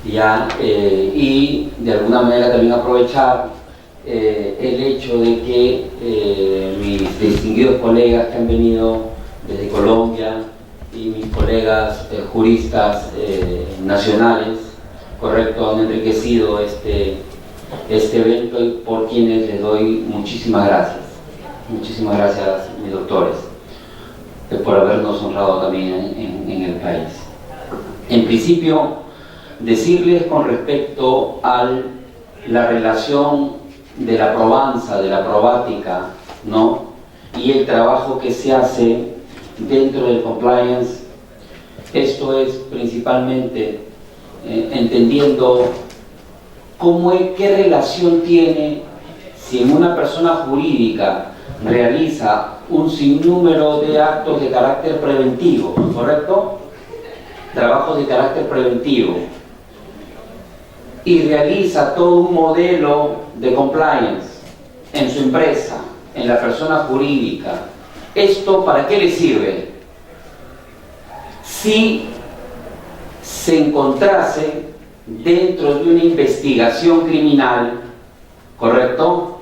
ya, y de alguna manera también aprovechar el hecho de que mis distinguidos colegas que han venido desde Colombia y mis colegas juristas nacionales, correcto, han enriquecido este evento, y por quienes les doy muchísimas gracias. Muchísimas gracias, mis doctores, por habernos honrado también en el país. En principio, decirles con respecto a la relación de la probanza, de la probática, ¿no?, y el trabajo que se hace dentro del compliance. Esto es principalmente entendiendo qué relación tiene si en una persona jurídica realiza un sinnúmero de actos de carácter preventivo, ¿correcto? Trabajos de carácter preventivo, y realiza todo un modelo de compliance en su empresa, en la persona jurídica. ¿Esto para qué le sirve? Si se encontrase dentro de una investigación criminal, ¿correcto?,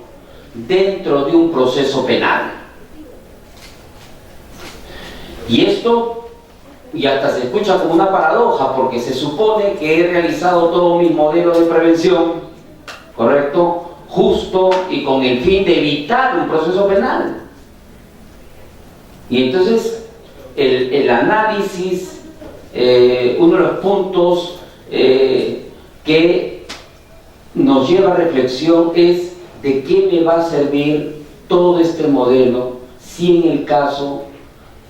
dentro de un proceso penal. Y esto, y hasta se escucha como una paradoja, porque se supone que he realizado todo mi modelo de prevención, ¿correcto?, justo y con el fin de evitar un proceso penal. Y entonces el análisis, uno de los puntos que nos lleva a reflexión es: ¿de qué me va a servir todo este modelo si en el caso,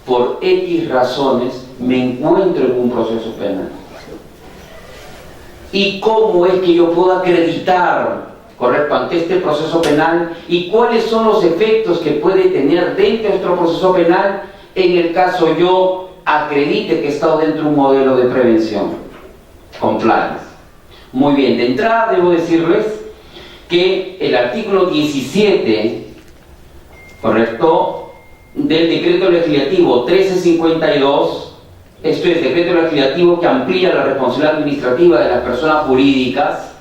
por X razones, me encuentro en un proceso penal? ¿Y cómo es que yo puedo acreditar, correcto, ante este proceso penal, y cuáles son los efectos que puede tener dentro de nuestro proceso penal en el caso yo acredite que he estado dentro de un modelo de prevención, compliance? Muy bien, de entrada debo decirles que el artículo 17, correcto, del decreto legislativo 1352, esto es decreto legislativo que amplía la responsabilidad administrativa de las personas jurídicas,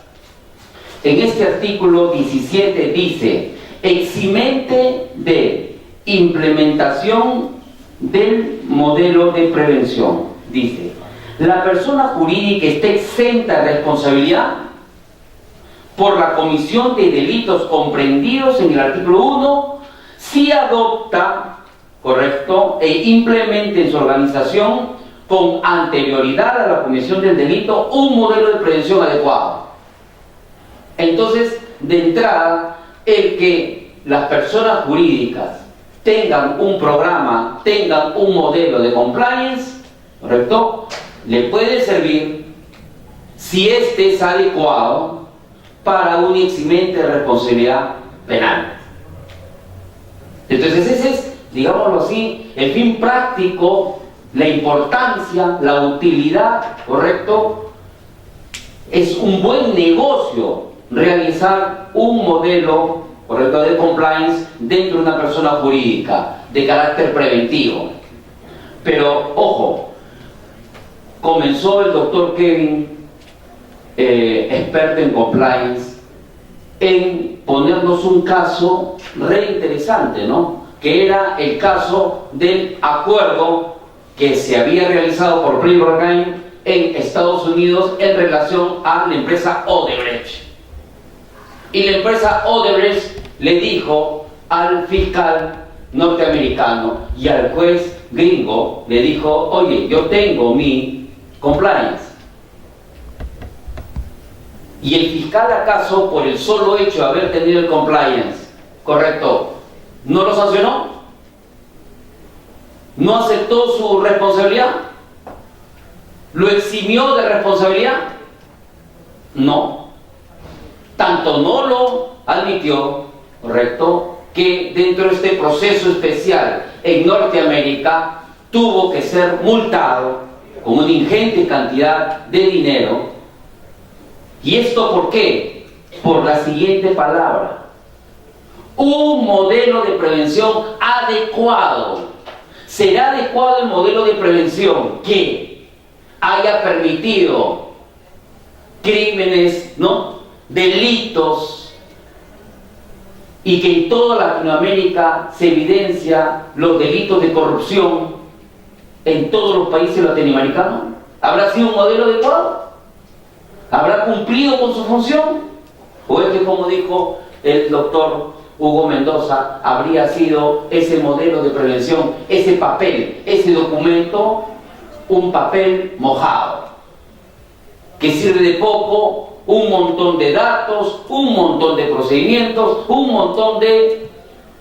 en este artículo 17 dice: eximente de implementación del modelo de prevención. Dice: la persona jurídica está exenta de responsabilidad por la comisión de delitos comprendidos en el artículo 1 si adopta, correcto, e implementa en su organización con anterioridad a la comisión del delito un modelo de prevención adecuado. Entonces, de entrada, el que las personas jurídicas tengan un programa, tengan un modelo de compliance, ¿correcto?, le puede servir si este es adecuado para un eximente de responsabilidad penal. Entonces ese es, digámoslo así, el fin práctico, la importancia, la utilidad, ¿correcto? Es un buen negocio realizar un modelo, correcto, de compliance dentro de una persona jurídica de carácter preventivo. Pero ojo, comenzó el doctor Kevin, experto en compliance, en ponernos un caso re interesante, ¿no?, que era el caso del acuerdo que se había realizado por Privatbank en Estados Unidos en relación a la empresa Odebrecht. Y la empresa Odebrecht le dijo al fiscal norteamericano y al juez gringo, le dijo: oye, yo tengo mi compliance. ¿Y el fiscal acaso, por el solo hecho de haber tenido el compliance, correcto, no lo sancionó? ¿No aceptó su responsabilidad? ¿Lo eximió de responsabilidad? No. Tanto no lo admitió, correcto, que dentro de este proceso especial en Norteamérica tuvo que ser multado con una ingente cantidad de dinero. ¿Y esto por qué? Por la siguiente palabra: un modelo de prevención adecuado. ¿Será adecuado el modelo de prevención que haya permitido crímenes, ¿no?, delitos, y que en toda Latinoamérica se evidencia los delitos de corrupción en todos los países latinoamericanos? ¿Habrá sido un modelo adecuado? ¿Habrá cumplido con su función? ¿O es que, como dijo el doctor Hugo Mendoza, habría sido ese modelo de prevención, ese papel, ese documento, un papel mojado, que sirve de poco, un montón de datos, un montón de procedimientos, un montón de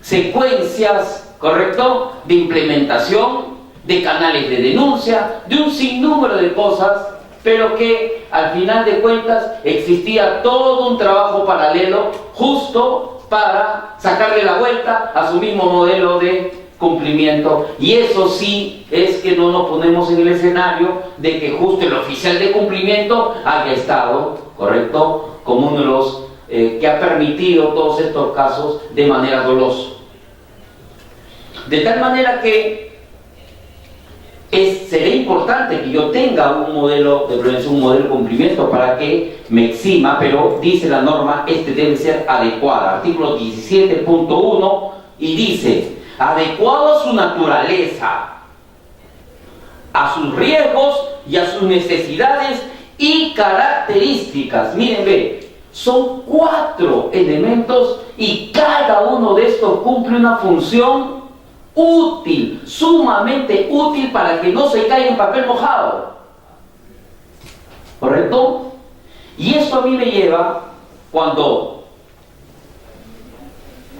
secuencias, ¿correcto?, de implementación, de canales de denuncia, de un sinnúmero de cosas, pero que al final de cuentas existía todo un trabajo paralelo justo para sacarle la vuelta a su mismo modelo de cumplimiento. Y eso sí es que no nos ponemos en el escenario de que justo el oficial de cumplimiento haya estado, ¿correcto?, como uno de los que ha permitido todos estos casos de manera dolosa. De tal manera que será importante que yo tenga un modelo de prevención, un modelo de cumplimiento para que me exima, pero dice la norma, debe ser adecuada. Artículo 17.1, y dice: adecuado a su naturaleza, a sus riesgos y a sus necesidades y características. Miren, ve, son 4 elementos y cada uno de estos cumple una función útil, sumamente útil, para que no se caiga en papel mojado. ¿Correcto? Y esto a mí me lleva, cuando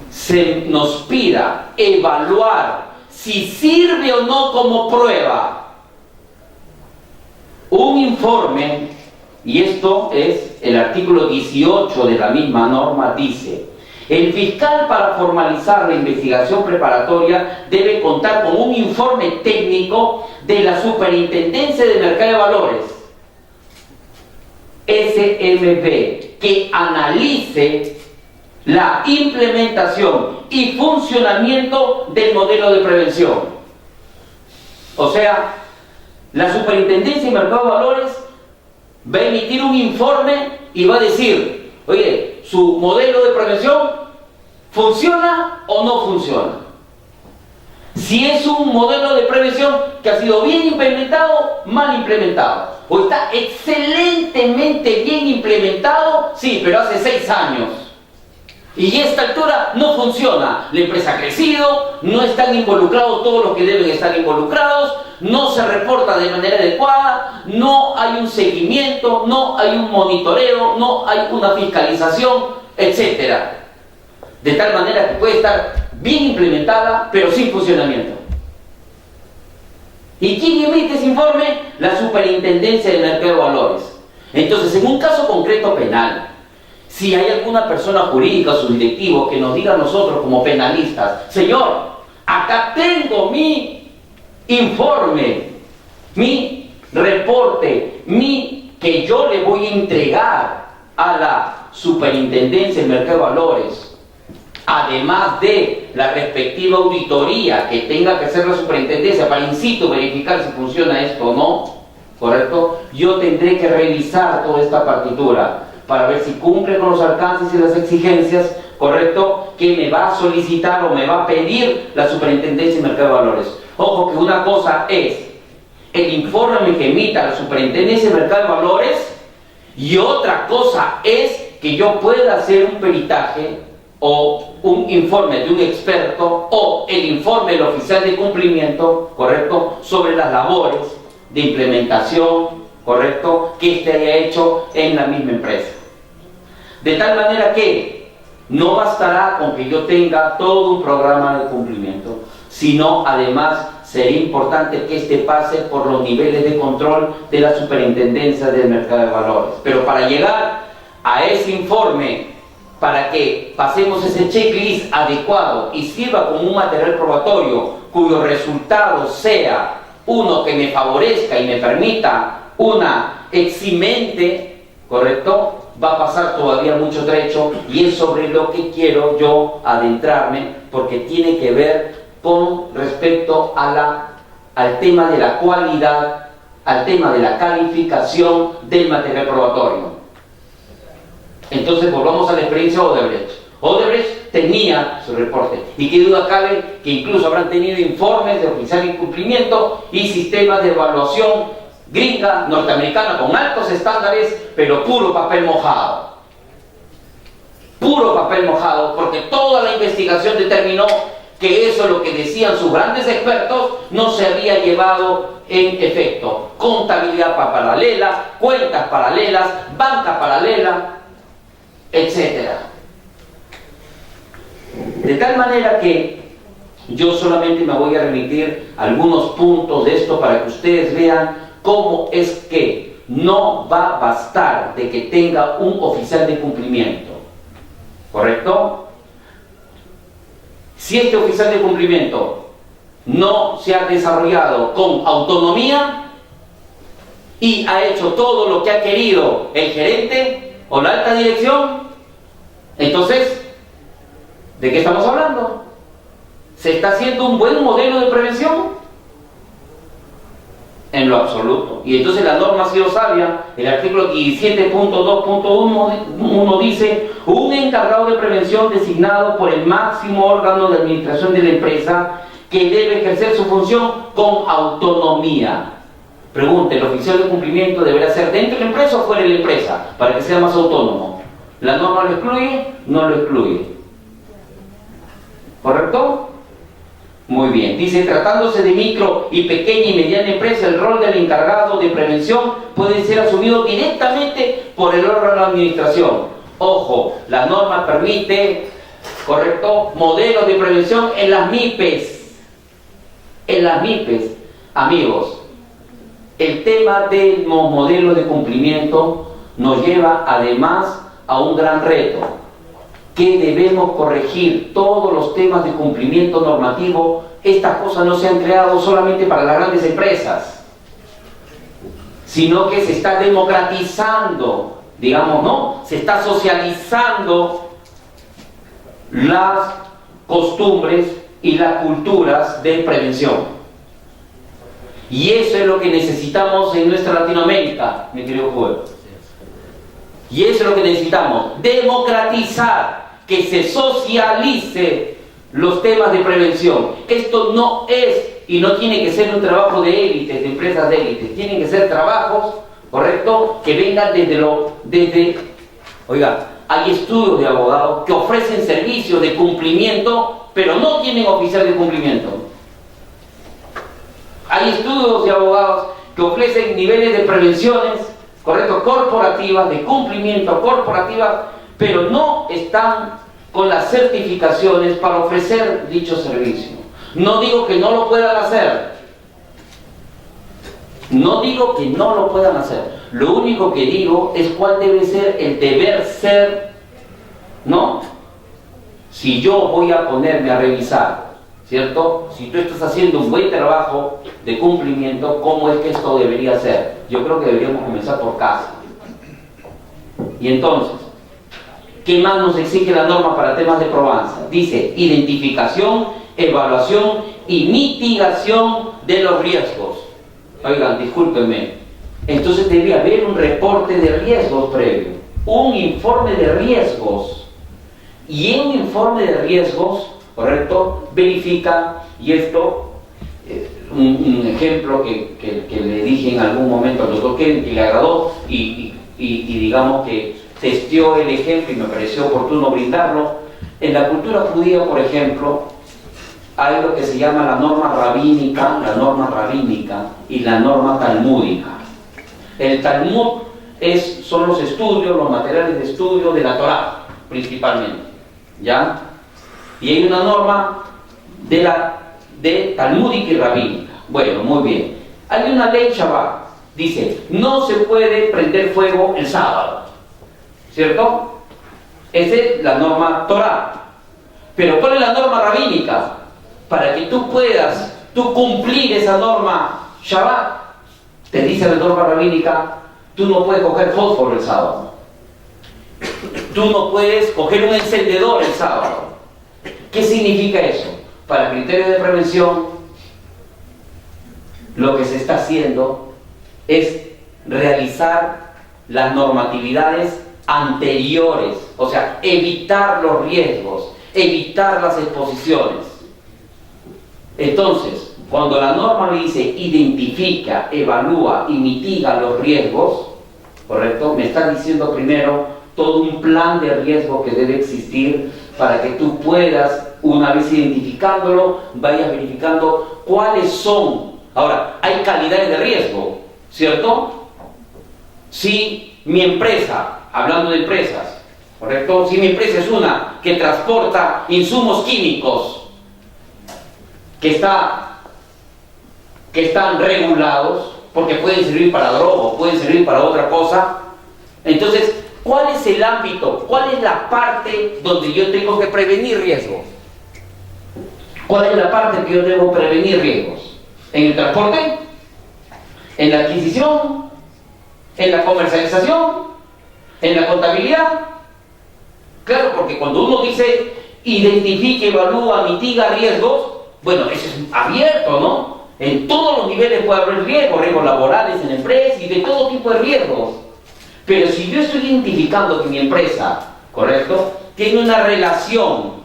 se nos pida evaluar si sirve o no como prueba un informe, y esto es el artículo 18 de la misma norma, dice: el fiscal, para formalizar la investigación preparatoria, debe contar con un informe técnico de la Superintendencia de Mercado de Valores, SMV, que analice la implementación y funcionamiento del modelo de prevención. O sea, la Superintendencia de Mercado de Valores va a emitir un informe y va a decir: oye, ¿su modelo de prevención funciona o no funciona? Si es un modelo de prevención que ha sido bien implementado, mal implementado, o está excelentemente bien implementado, sí, pero hace 6 años, y a esta altura no funciona, la empresa ha crecido, no están involucrados todos los que deben estar involucrados, no se reporta de manera adecuada, no hay un seguimiento, no hay un monitoreo, no hay una fiscalización, etc. De tal manera que puede estar bien implementada, pero sin funcionamiento. ¿Y quién emite ese informe? La Superintendencia de Mercado de Valores. Entonces, en un caso concreto penal, si hay alguna persona jurídica o su directivo que nos diga a nosotros como penalistas: señor, acá tengo mi informe, mi reporte, que yo le voy a entregar a la Superintendencia de Mercado de Valores, además de la respectiva auditoría que tenga que hacer la Superintendencia para in situ verificar si funciona esto o no, ¿correcto? Yo tendré que revisar toda esta partitura para ver si cumple con los alcances y las exigencias, ¿correcto?, que me va a solicitar o me va a pedir la Superintendencia de Mercado de Valores. Ojo, que una cosa es el informe que emita la Superintendencia de Mercado de Valores, y otra cosa es que yo pueda hacer un peritaje o un informe de un experto o el informe del oficial de cumplimiento, ¿correcto?, sobre las labores de implementación, ¿correcto?, que éste haya hecho en la misma empresa. De tal manera que no bastará con que yo tenga todo un programa de cumplimiento, sino además sería importante que éste pase por los niveles de control de la Superintendencia del Mercado de Valores. Pero para llegar a ese informe, para que pasemos ese checklist adecuado y sirva como un material probatorio cuyo resultado sea uno que me favorezca y me permita una eximente, ¿correcto?, va a pasar todavía mucho trecho, y es sobre lo que quiero yo adentrarme, porque tiene que ver con respecto a al tema de la cualidad, al tema de la calificación del material probatorio. Entonces volvamos a la experiencia Odebrecht. Odebrecht tenía su reporte, y qué duda cabe que incluso habrán tenido informes de oficial incumplimiento y sistemas de evaluación gringa, norteamericana, con altos estándares, pero puro papel mojado. Puro papel mojado, porque toda la investigación determinó que eso, lo que decían sus grandes expertos, no se había llevado en efecto. Contabilidad paralela, cuentas paralelas, banca paralela, etc. De tal manera que yo solamente me voy a remitir a algunos puntos de esto para que ustedes vean cómo es que no va a bastar de que tenga un oficial de cumplimiento. ¿Correcto? Si este oficial de cumplimiento no se ha desarrollado con autonomía y ha hecho todo lo que ha querido el gerente o la alta dirección, entonces, ¿de qué estamos hablando? ¿Se está haciendo un buen modelo de prevención? En lo absoluto. Y entonces la norma ha sido sabia. El artículo 17.2.1 dice: un encargado de prevención designado por el máximo órgano de administración de la empresa, que debe ejercer su función con autonomía. Pregunte, ¿el oficial de cumplimiento deberá ser dentro de la empresa o fuera de la empresa para que sea más autónomo? ¿La norma lo excluye? No lo excluye. ¿Correcto? Muy bien. Dice, tratándose de micro y pequeña y mediana empresa, el rol del encargado de prevención puede ser asumido directamente por el órgano de administración. Ojo, la norma permite, correcto, modelos de prevención en las MIPES. En las MIPES, amigos, el tema de los modelos de cumplimiento nos lleva además a un gran reto, que debemos corregir todos los temas de cumplimiento normativo. Estas cosas no se han creado solamente para las grandes empresas, sino que se está democratizando, digamos, ¿no? Se está socializando las costumbres y las culturas de prevención. Y eso es lo que necesitamos en nuestra Latinoamérica, mi querido joven. Y eso es lo que necesitamos, democratizar, que se socialice los temas de prevención. Esto no es y no tiene que ser un trabajo de élites, de empresas de élites. Tienen que ser trabajos, ¿correcto?, que vengan oiga, hay estudios de abogados que ofrecen servicios de cumplimiento, pero no tienen oficial de cumplimiento. Hay estudios de abogados que ofrecen niveles de prevenciones, ¿correcto?, corporativas, de cumplimiento corporativas, pero no están con las certificaciones para ofrecer dicho servicio. No digo que no lo puedan hacer. No digo que no lo puedan hacer. Lo único que digo es cuál debe ser el deber ser, ¿no? Si yo voy a ponerme a revisar, ¿cierto? Si tú estás haciendo un buen trabajo de cumplimiento, ¿cómo es que esto debería ser? Yo creo que deberíamos comenzar por casa. Y entonces, ¿qué más nos exige la norma para temas de probanza? Dice, identificación, evaluación y mitigación de los riesgos. Oigan, discúlpenme. Entonces debe haber un reporte de riesgos previo, un informe de riesgos. Y en un informe de riesgos, ¿correcto?, verifica, y esto, un ejemplo que le dije en algún momento al doctor Kevin, que le agradó, y digamos que testeó el ejemplo y me pareció oportuno brindarlo. En la cultura judía, por ejemplo, hay lo que se llama la norma rabínica y la norma talmúdica. El Talmud son los estudios, los materiales de estudio de la Torá, principalmente, ¿ya? Y hay una norma de talmúdica y rabínica. Bueno, muy bien. Hay una ley Shabbat, dice, no se puede prender fuego el sábado, ¿cierto? Esa es la norma Torá. Pero ¿cuál es la norma rabínica? Para que tú puedas cumplir esa norma Shabbat, te dice la norma rabínica, tú no puedes coger fósforo el sábado. Tú no puedes coger un encendedor el sábado. ¿Qué significa eso? Para criterios de prevención, lo que se está haciendo es realizar las normatividades anteriores, o sea, evitar los riesgos, evitar las exposiciones. Entonces, cuando la norma me dice identifica, evalúa y mitiga los riesgos, ¿correcto? Me está diciendo primero todo un plan de riesgo que debe existir para que tú puedas, una vez identificándolo, vayas verificando cuáles son. Ahora, hay calidades de riesgo, ¿cierto? Si mi empresa, hablando de empresas, ¿correcto? Si mi empresa es una que transporta insumos químicos que están regulados, porque pueden servir para droga, pueden servir para otra cosa, entonces, ¿cuál es el ámbito? ¿Cuál es la parte donde yo tengo que prevenir riesgos? ¿Cuál es la parte que yo debo prevenir riesgos? ¿En el transporte? ¿En la adquisición? ¿En la comercialización? ¿En la contabilidad? Claro, porque cuando uno dice identifique, evalúa, mitiga riesgos, bueno, eso es abierto, ¿no? En todos los niveles puede haber riesgos, riesgos laborales en la empresa y de todo tipo de riesgos. Pero si yo estoy identificando que mi empresa, ¿correcto?, tiene una relación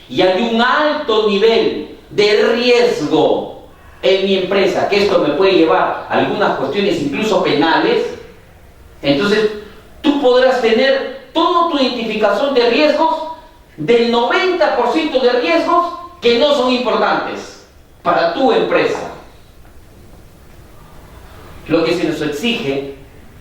y hay un alto nivel de riesgo en mi empresa, que esto me puede llevar a algunas cuestiones incluso penales, entonces tú podrás tener toda tu identificación de riesgos, del 90% de riesgos que no son importantes para tu empresa. Lo que se nos exige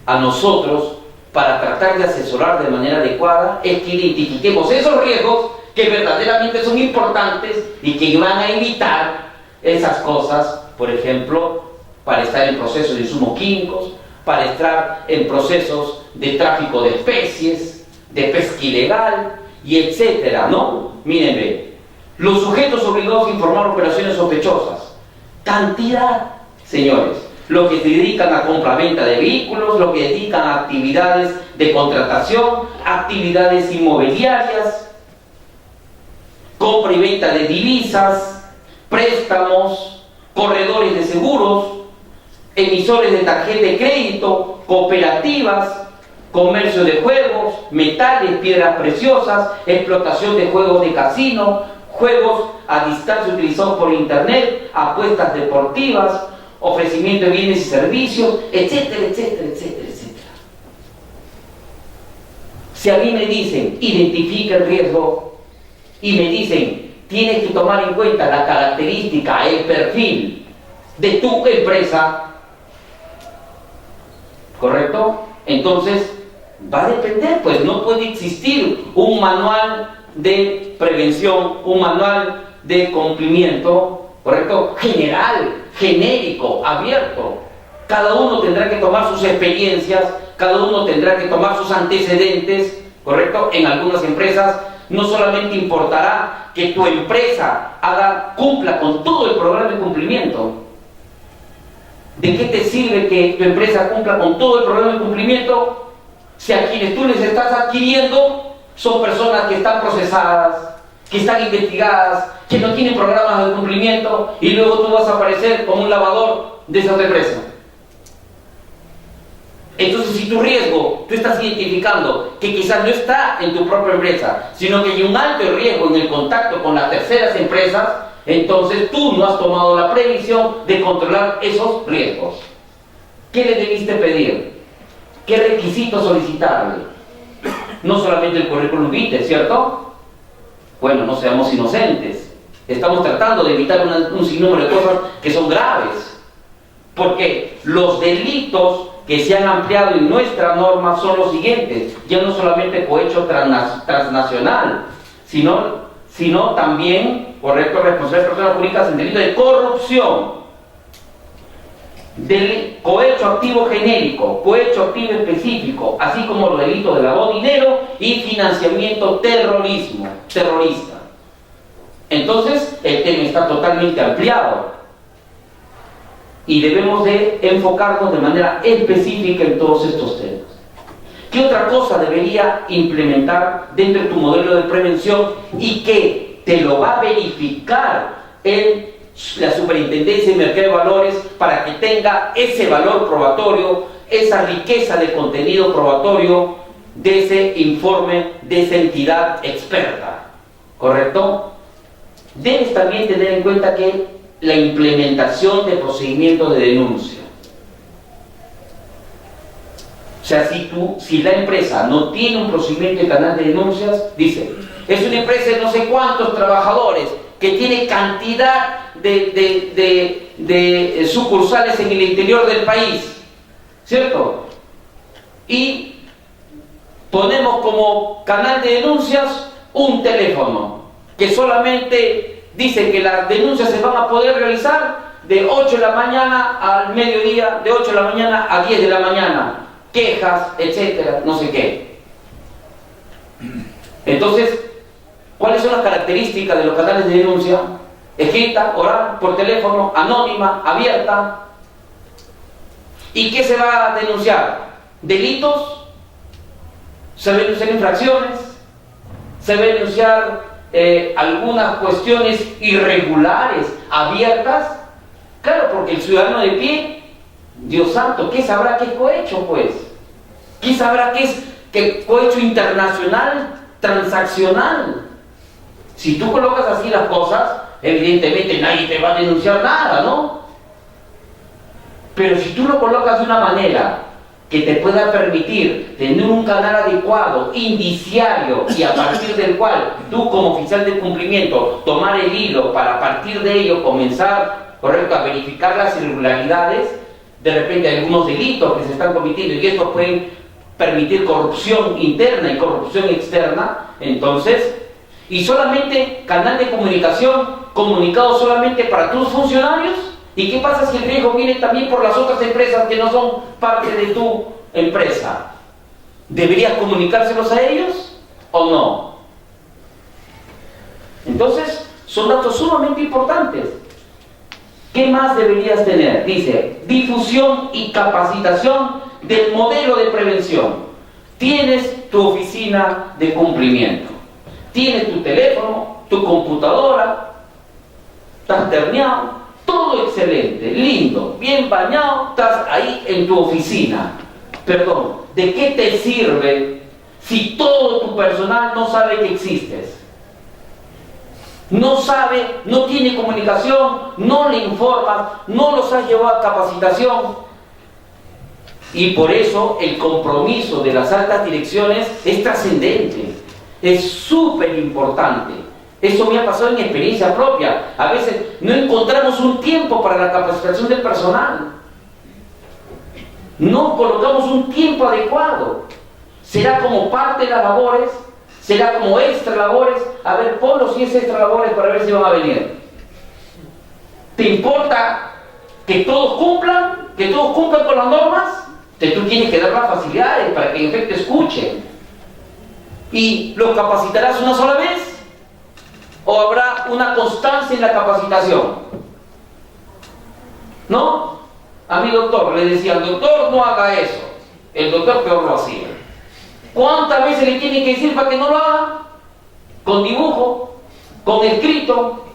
a nosotros para tratar de asesorar de manera adecuada es que identifiquemos esos riesgos que verdaderamente son importantes y que van a evitar esas cosas, por ejemplo, para estar en procesos de insumos químicos, para estar en procesos de tráfico de especies, de pesca ilegal, y etcétera, ¿no? Mírenme, los sujetos obligados a informar operaciones sospechosas, cantidad, señores, los que se dedican a compra-venta de vehículos, los que se dedican a actividades de contratación, actividades inmobiliarias, compra y venta de divisas, préstamos, corredores de seguros, emisores de tarjeta de crédito, cooperativas, comercio de juegos, metales, piedras preciosas, explotación de juegos de casino, juegos a distancia utilizados por internet, apuestas deportivas, ofrecimiento de bienes y servicios, etcétera, etcétera, etcétera, etcétera. Si a mí me dicen, identifica el riesgo, y me dicen, tienes que tomar en cuenta la característica, el perfil de tu empresa, ¿correcto? Entonces, va a depender, pues no puede existir un manual de prevención, un manual de cumplimiento, ¿correcto?, general, genérico, abierto. Cada uno tendrá que tomar sus experiencias, cada uno tendrá que tomar sus antecedentes, ¿correcto? En algunas empresas no solamente importará que tu empresa cumpla con todo el programa de cumplimiento. ¿De qué te sirve que tu empresa cumpla con todo el programa de cumplimiento si a quienes tú les estás adquiriendo son personas que están procesadas, que están investigadas, que no tienen programas de cumplimiento, y luego tú vas a aparecer como un lavador de esa empresa? Entonces, si tu riesgo, tú estás identificando que quizás no está en tu propia empresa, sino que hay un alto riesgo en el contacto con las terceras empresas, entonces tú no has tomado la previsión de controlar esos riesgos. ¿Qué le debiste pedir? ¿Qué requisitos solicitarle? No solamente el currículum vitae, ¿cierto? Bueno, no seamos inocentes. Estamos tratando de evitar un sinnúmero de cosas que son graves. Porque los delitos que se han ampliado en nuestra norma son los siguientes: ya no solamente cohecho transnacional, sino también, correcto, responsabilidad de personas jurídicas en delito de corrupción, del cohecho activo genérico, cohecho activo específico, así como los delitos de lavado de dinero y financiamiento terrorista. Entonces, el tema está totalmente ampliado y debemos de enfocarnos de manera específica en todos estos temas. ¿Qué otra cosa debería implementar dentro de tu modelo de prevención y que te lo va a verificar la Superintendencia de Mercado de Valores para que tenga ese valor probatorio, esa riqueza de contenido probatorio de ese informe de esa entidad experta, ¿correcto? Debes también tener en cuenta que la implementación de procedimientos de denuncia. O sea, si la empresa no tiene un procedimiento de canal de denuncias, dice, es una empresa de no sé cuántos trabajadores, que tiene cantidad de sucursales en el interior del país, ¿cierto? Y ponemos como canal de denuncias un teléfono, que solamente dice que las denuncias se van a poder realizar de 8 de la mañana al mediodía, de 8 de la mañana a 10 de la mañana, quejas, etcétera, no sé qué. Entonces, ¿cuáles son las características de los canales de denuncia? Escrita, oral, por teléfono, anónima, abierta. ¿Y qué se va a denunciar? ¿Delitos? ¿Se va a denunciar infracciones? ¿Se va a denunciar algunas cuestiones irregulares, abiertas? Claro, porque el ciudadano de pie, Dios santo, ¿qué sabrá qué es cohecho, pues? ¿Qué sabrá qué es cohecho internacional, transaccional? Si tú colocas así las cosas, evidentemente nadie te va a denunciar nada, ¿no? Pero si tú lo colocas de una manera que te pueda permitir tener un canal adecuado, indiciario, y a partir del cual tú como oficial de cumplimiento tomar el hilo para a partir de ello comenzar, correcto, a verificar las irregularidades, de repente hay algunos delitos que se están cometiendo y estos pueden permitir corrupción interna y corrupción externa, entonces, y solamente canal de comunicación comunicado solamente para tus funcionarios. ¿Y qué pasa si el riesgo viene también por las otras empresas que no son parte de tu empresa? ¿Deberías comunicárselos a ellos o no? Entonces, son datos sumamente importantes. ¿Qué más deberías tener? Dice, difusión y capacitación del modelo de prevención. Tienes tu oficina de cumplimiento. Tienes tu teléfono, tu computadora, estás terneado, todo excelente, lindo, bien bañado, estás ahí en tu oficina. Perdón, ¿de qué te sirve si todo tu personal no sabe que existes? No sabe, no tiene comunicación, no le informas, no los has llevado a capacitación. Y por eso el compromiso de las altas direcciones es trascendente, es súper importante. Eso me ha pasado en experiencia propia. A veces no encontramos un tiempo para la capacitación del personal. No colocamos un tiempo adecuado. Será como parte de las labores, será como extra labores. A ver, ponlo si es extra labores para ver si van a venir. ¿Te importa que todos cumplan? ¿Que todos cumplan con las normas? Entonces tú tienes que dar las facilidades para que en efecto escuchen. ¿Y los capacitarás una sola vez? ¿O habrá una constancia en la capacitación? ¿No? A mi doctor le decían, doctor, no haga eso. El doctor peor lo hacía. ¿Cuántas veces le tienen que decir para que no lo haga? Con dibujo, con escrito,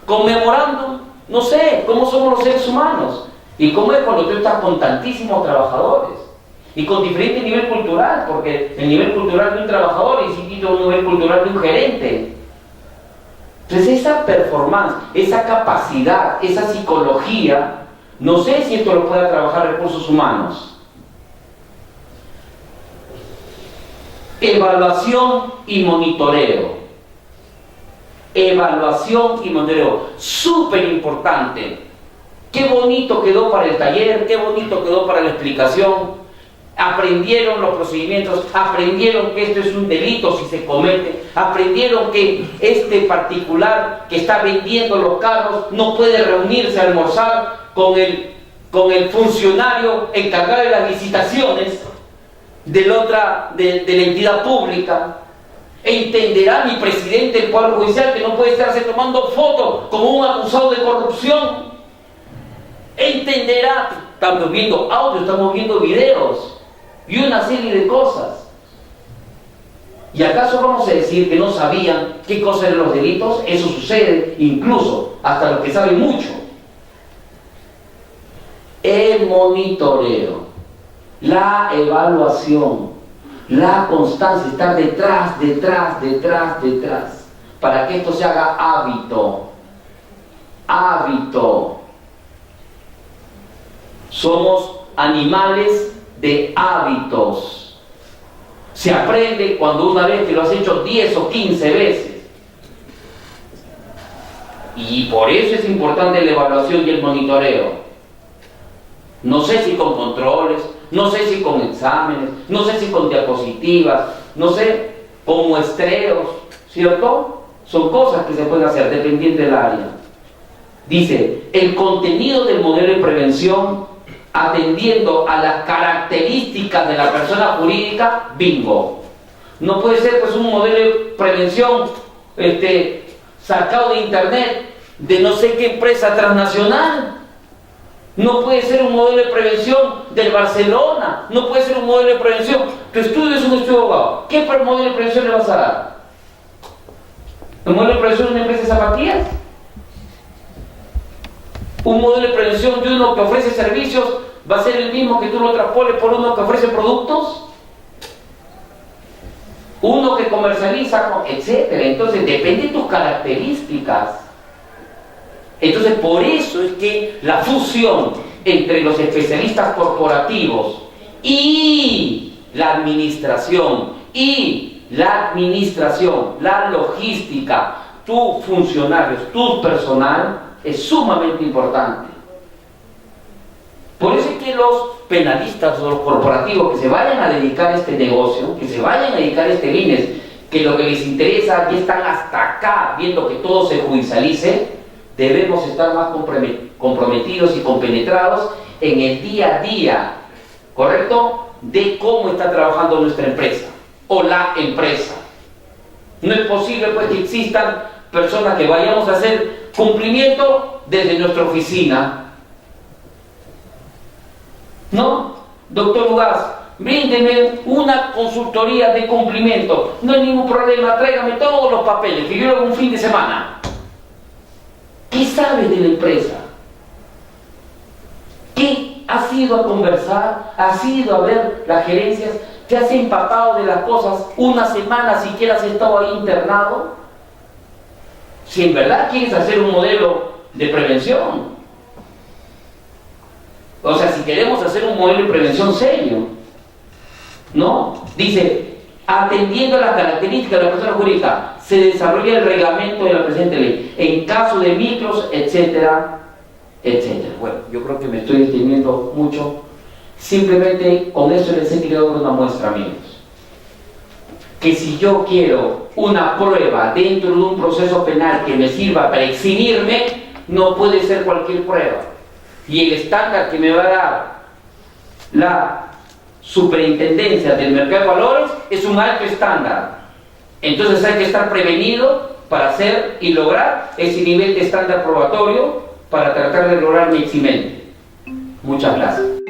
con memorándum. No sé, ¿cómo somos los seres humanos? Y cómo es cuando tú estás con tantísimos trabajadores. Y con diferente nivel cultural, porque el nivel cultural de un trabajador es distinto al nivel cultural de un gerente. Entonces esa performance, esa capacidad, esa psicología, no sé si esto lo pueda trabajar recursos humanos. Evaluación y monitoreo. Evaluación y monitoreo. Súper importante. Qué bonito quedó para el taller, qué bonito quedó para la explicación. Aprendieron los procedimientos, aprendieron que esto es un delito si se comete, aprendieron que este particular que está vendiendo los carros no puede reunirse a almorzar con el funcionario encargado de las licitaciones de la entidad pública. Entenderá mi presidente del Poder Judicial que no puede estarse tomando fotos como un acusado de corrupción. Entenderá, estamos viendo audio, estamos viendo videos y una serie de cosas. ¿Y acaso vamos a decir que no sabían qué cosas eran los delitos? Eso sucede incluso hasta los que saben mucho. El monitoreo, la evaluación. La constancia, estar detrás, para que esto se haga hábito. Hábito. Somos animales de hábitos. Se aprende cuando una vez que lo has hecho 10 o 15 veces. Y por eso es importante la evaluación y el monitoreo. No sé si con controles, no sé si con exámenes, no sé si con diapositivas, no sé, con muestreos, ¿cierto? Son cosas que se pueden hacer dependiendo del área. Dice, el contenido del modelo de prevención atendiendo a las características de la persona jurídica, bingo. No puede ser pues un modelo de prevención sacado de internet de no sé qué empresa transnacional. No puede ser un modelo de prevención del Barcelona. No puede ser un modelo de prevención. Tu estudio es un estudio de abogado. ¿Qué modelo de prevención le vas a dar? ¿Un modelo de prevención de una empresa de zapatillas? Un modelo de prevención de uno que ofrece servicios va a ser el mismo que tú lo traspoles por uno que ofrece productos, uno que comercializa, etcétera. Entonces depende de tus características. Entonces por eso es que la fusión entre los especialistas corporativos y la administración, la logística, tus funcionarios, tu personal, es sumamente importante. Por eso es que los penalistas o los corporativos que se vayan a dedicar a este negocio, que se vayan a dedicar a este business, que lo que les interesa, ya están hasta acá viendo que todo se judicialice, debemos estar más comprometidos y compenetrados en el día a día, ¿correcto?, de cómo está trabajando nuestra empresa o la empresa. No es posible pues que existan personas que vayamos a hacer cumplimiento desde nuestra oficina. No, doctor Ugaz, bríndeme una consultoría de cumplimiento. No hay ningún problema, tráigame todos los papeles, que yo lo hago un fin de semana. ¿Qué sabe de la empresa? ¿Qué has ido a conversar? ¿Has ido a ver las gerencias? ¿Te has empapado de las cosas una semana siquiera has estado ahí internado? Si en verdad quieres hacer un modelo de prevención. O sea, si queremos hacer un modelo de prevención serio, ¿no? Dice, atendiendo a las características de la persona jurídica, se desarrolla el reglamento de la presente ley, en caso de micros, etcétera, etcétera. Bueno, yo creo que me estoy extendiendo mucho. Simplemente con eso les he tirado una muestra, amigos. Que si yo quiero una prueba dentro de un proceso penal que me sirva para eximirme, no puede ser cualquier prueba. Y el estándar que me va a dar la superintendencia del mercado de valores es un alto estándar. Entonces hay que estar prevenido para hacer y lograr ese nivel de estándar probatorio para tratar de lograr mi eximente. Muchas gracias.